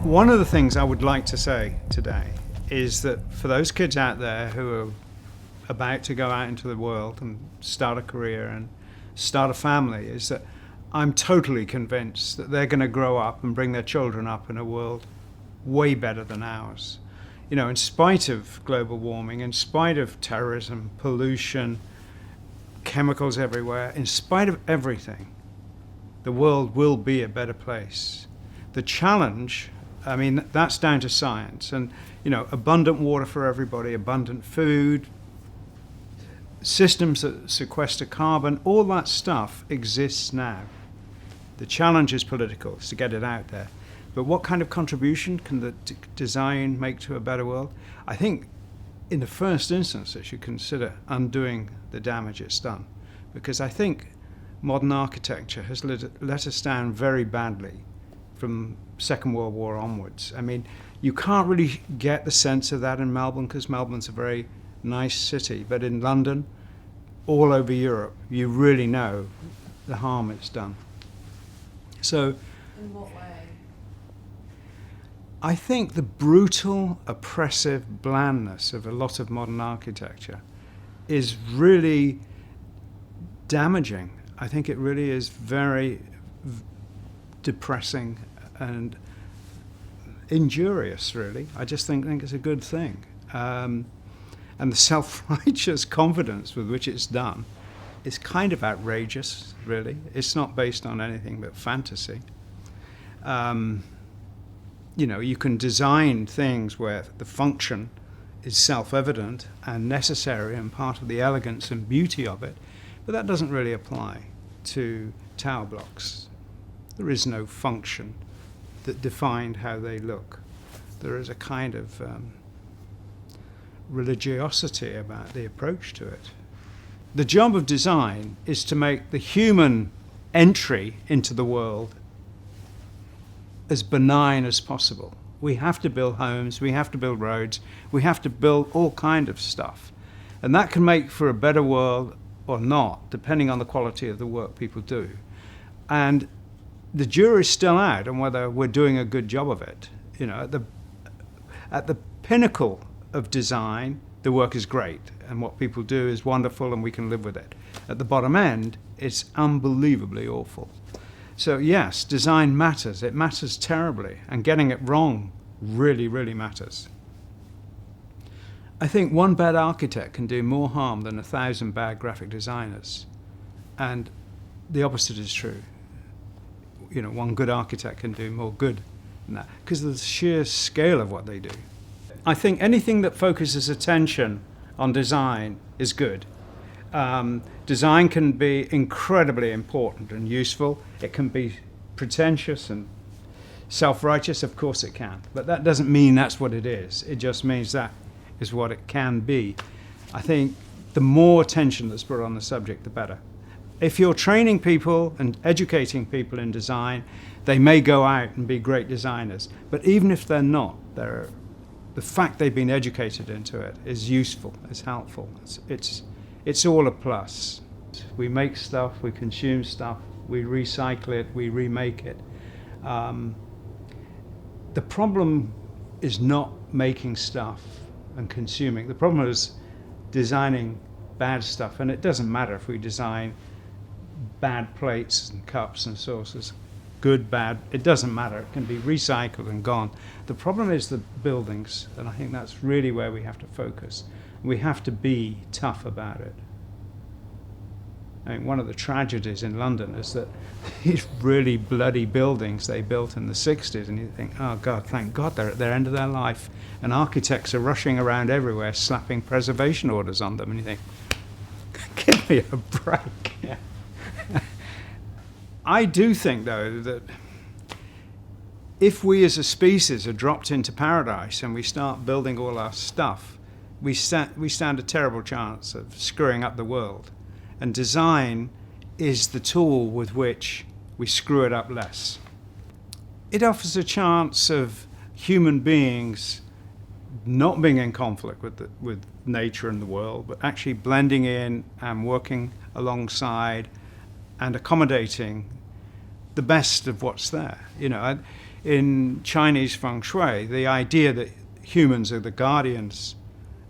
One of the things I would like to say today is that for those kids out there who are about to go out into the world and start a career and start a family, is that I'm totally convinced that they're going to grow up and bring their children up in a world way better than ours. You know, in spite of global warming, in spite of terrorism, pollution, chemicals everywhere, in spite of everything, the world will be a better place. The challenge, I mean, that's down to science and, you know, abundant water for everybody, abundant food, systems that sequester carbon, all that stuff exists now. The challenge is political, is to get it out there. But what kind of contribution can the design make to a better world? I think in the first instance it should consider undoing the damage it's done, because I think modern architecture has let us down very badly from Second World War onwards. I mean, you can't really get the sense of that in Melbourne because Melbourne's a very nice city, but in London, all over Europe, you really know the harm it's done. So, in what way? I think the brutal, oppressive blandness of a lot of modern architecture is really damaging. I think it really is very depressing and injurious, really. I just think it's a good thing. And the self-righteous confidence with which it's done is kind of outrageous, really. It's not based on anything but fantasy. You know, you can design things where the function is self-evident and necessary and part of the elegance and beauty of it, but that doesn't really apply to tower blocks. There is no function that defined how they look. There is a kind of religiosity about the approach to it. The job of design is to make the human entry into the world as benign as possible. We have to build homes, we have to build roads, we have to build all kind of stuff. And that can make for a better world or not, depending on the quality of the work people do. And the jury's still out on whether we're doing a good job of it. You know, at the pinnacle of design, the work is great, and what people do is wonderful, and we can live with it. At the bottom end, it's unbelievably awful. So yes, design matters. It matters terribly, and getting it wrong really, really matters. I think one bad architect can do more harm than 1,000 bad graphic designers, and the opposite is true. You know, one good architect can do more good than that because of the sheer scale of what they do. I think anything that focuses attention on design is good. Design can be incredibly important and useful. It can be pretentious and self-righteous, of course it can. But that doesn't mean that's what it is. It just means that is what it can be. I think the more attention that's put on the subject, the better. If you're training people and educating people in design, they may go out and be great designers. But even if they're not, the fact they've been educated into it is useful, it's helpful. It's all a plus. We make stuff, we consume stuff, we recycle it, we remake it. The problem is not making stuff and consuming. The problem is designing bad stuff, and it doesn't matter if we design bad plates and cups and saucers, good, bad, it doesn't matter. It can be recycled and gone. The problem is the buildings, and I think that's really where we have to focus. We have to be tough about it. I mean, one of the tragedies in London is that these really bloody buildings they built in the 60s, and you think, oh God, thank God they're at their end of their life, and architects are rushing around everywhere slapping preservation orders on them, and you think, give me a break. Yeah. I do think, though, that if we as a species are dropped into paradise and we start building all our stuff, we stand a terrible chance of screwing up the world. And design is the tool with which we screw it up less. It offers a chance of human beings not being in conflict with nature and the world, but actually blending in and working alongside and accommodating the best of what's there. You know, in Chinese feng shui, the idea that humans are the guardians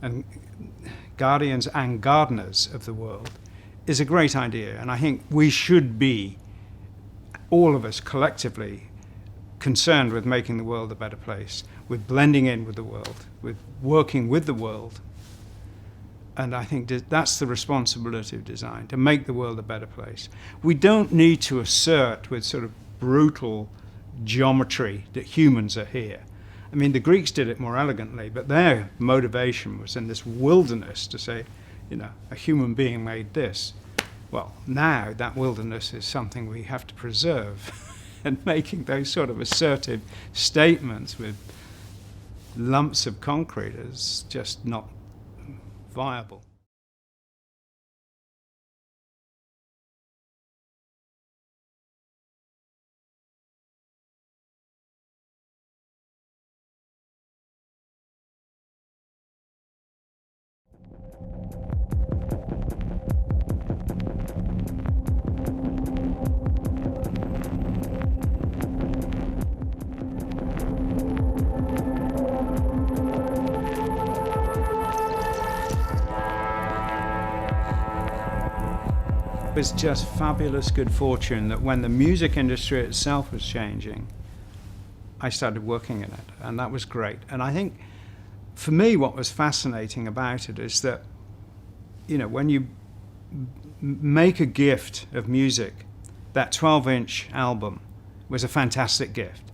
and gardeners of the world is a great idea. And I think we should be, all of us collectively, concerned with making the world a better place, with blending in with the world, with working with the world. And I think that's the responsibility of design, to make the world a better place. We don't need to assert with sort of brutal geometry that humans are here. I mean, the Greeks did it more elegantly, but their motivation was in this wilderness to say, you know, a human being made this. Well, now that wilderness is something we have to preserve. And making those sort of assertive statements with lumps of concrete is just not viable. It was just fabulous good fortune that when the music industry itself was changing, I started working in it, and that was great. And I think, for me, what was fascinating about it is that, you know, when you make a gift of music, that 12-inch album was a fantastic gift.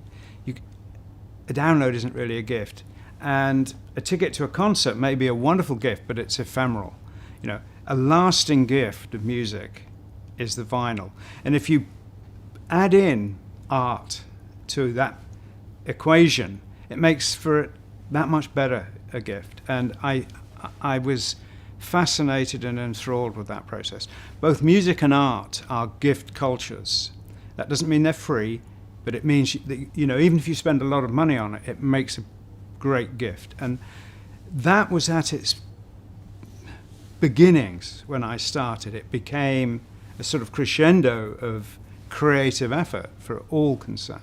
A download isn't really a gift, and a ticket to a concert may be a wonderful gift, but it's ephemeral. You know, a lasting gift of music is the vinyl. And if you add in art to that equation, it makes for it that much better a gift. And I was fascinated and enthralled with that process. Both music and art are gift cultures. That doesn't mean they're free, but it means that, you know, even if you spend a lot of money on it, it makes a great gift. And that was at its beginnings when I started. It became a sort of crescendo of creative effort for all concerned.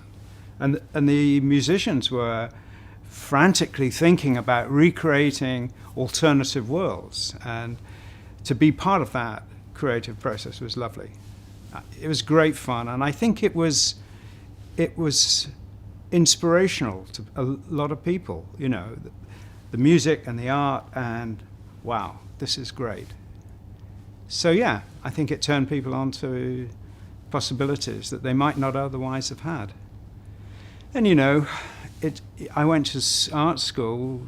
And the musicians were frantically thinking about recreating alternative worlds. And to be part of that creative process was lovely. It was great fun, and I think it was inspirational to a lot of people, you know, the music and the art, and wow, this is great. So yeah, I think it turned people on to possibilities that they might not otherwise have had. And you know, I went to art school,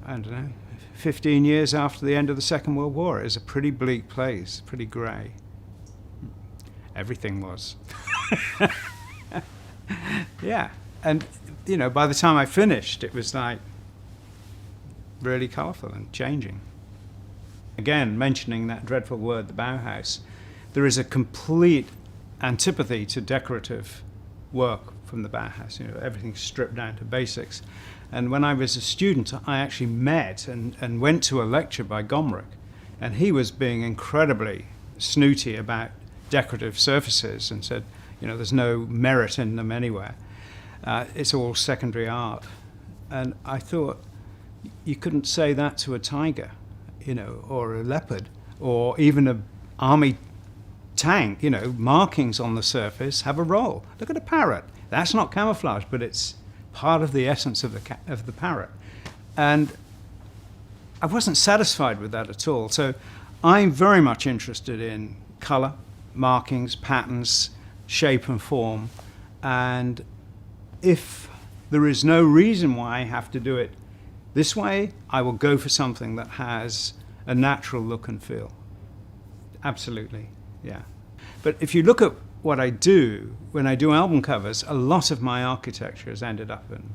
I don't know, 15 years after the end of the Second World War. It was a pretty bleak place, pretty grey. Everything was. Yeah, and you know, by the time I finished, it was like really colourful and changing. Again, mentioning that dreadful word, the Bauhaus, there is a complete antipathy to decorative work from the Bauhaus. You know, everything's stripped down to basics. And when I was a student, I actually met and went to a lecture by Gombrich, and he was being incredibly snooty about decorative surfaces and said, you know, there's no merit in them anywhere. It's all secondary art. And I thought, you couldn't say that to a tiger, you know, or a leopard, or even an army tank. You know, markings on the surface have a role. Look at a parrot. That's not camouflage, but it's part of the essence of the parrot. And I wasn't satisfied with that at all. So I'm very much interested in color, markings, patterns, shape and form. And if there is no reason why I have to do it this way, I will go for something that has a natural look and feel. Absolutely, yeah. But if you look at what I do, when I do album covers, a lot of my architecture has ended up in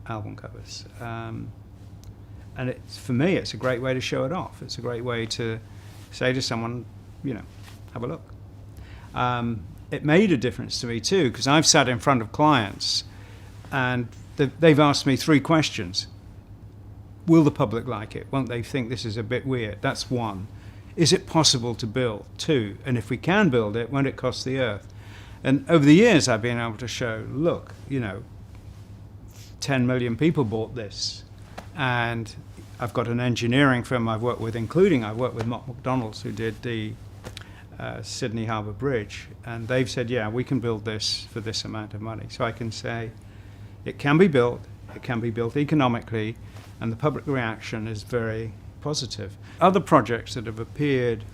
album covers. And for me, it's a great way to show it off. It's a great way to say to someone, you know, have a look. It made a difference to me too, because I've sat in front of clients and they've asked me 3 questions. Will the public like it? Won't they think this is a bit weird? That's 1. Is it possible to build? 2. And if we can build it, won't it cost the earth? And over the years, I've been able to show, look, 10 million people bought this. And I've got an engineering firm I've worked with, I've worked with Mott MacDonalds, who did the Sydney Harbour Bridge. And they've said, yeah, we can build this for this amount of money. So I can say, it can be built economically, and the public reaction is very positive. Other projects that have appeared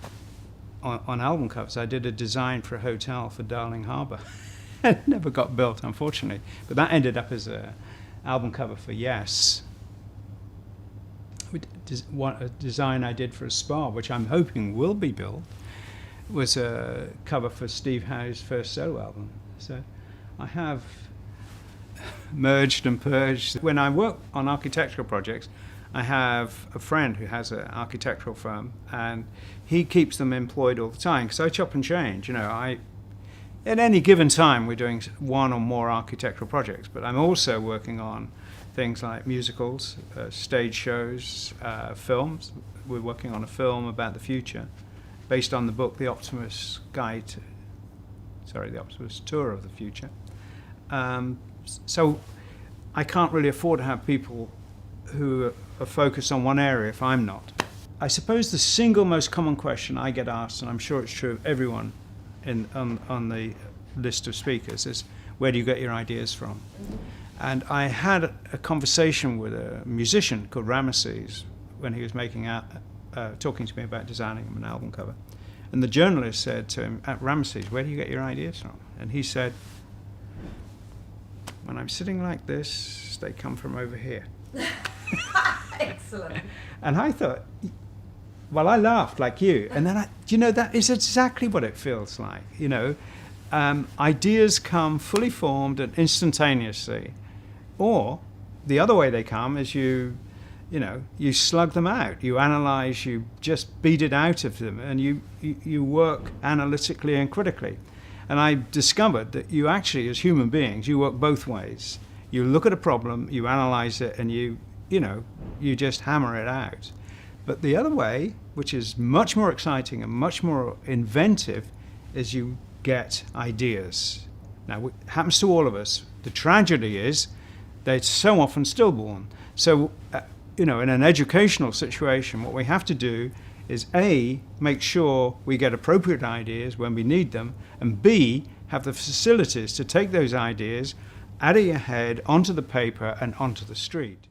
on album covers, I did a design for a hotel for Darling Harbour. It never got built, unfortunately, but that ended up as an album cover for Yes. A design I did for a spa, which I'm hoping will be built, was a cover for Steve Howe's first solo album. So I have merged and purged. When I work on architectural projects, I have a friend who has an architectural firm, and he keeps them employed all the time because I chop and change. At any given time, we're doing one or more architectural projects, but I'm also working on things like musicals, stage shows, films. We're working on a film about the future based on the book The Optimist's The Optimist's Tour of the Future. So I can't really afford to have people who are focused on one area if I'm not. I suppose the single most common question I get asked, and I'm sure it's true of everyone on the list of speakers, is where do you get your ideas from? And I had a conversation with a musician called Ramesses when he was talking to me about designing him an album cover. And the journalist said to him, Ramesses, where do you get your ideas from? And he said, when I'm sitting like this, they come from over here. Excellent. And I thought, well, I laughed like you. And then that is exactly what it feels like. Ideas come fully formed and instantaneously. Or the other way they come is you slug them out. You analyze, you just beat it out of them, and you work analytically and critically. And I discovered that you actually, as human beings, you work both ways. You look at a problem, you analyze it, and you just hammer it out. But the other way, which is much more exciting and much more inventive, is you get ideas. Now, it happens to all of us. The tragedy is they're so often stillborn. So, in an educational situation, what we have to do is A, make sure we get appropriate ideas when we need them, and B, have the facilities to take those ideas out of your head, onto the paper, and onto the street.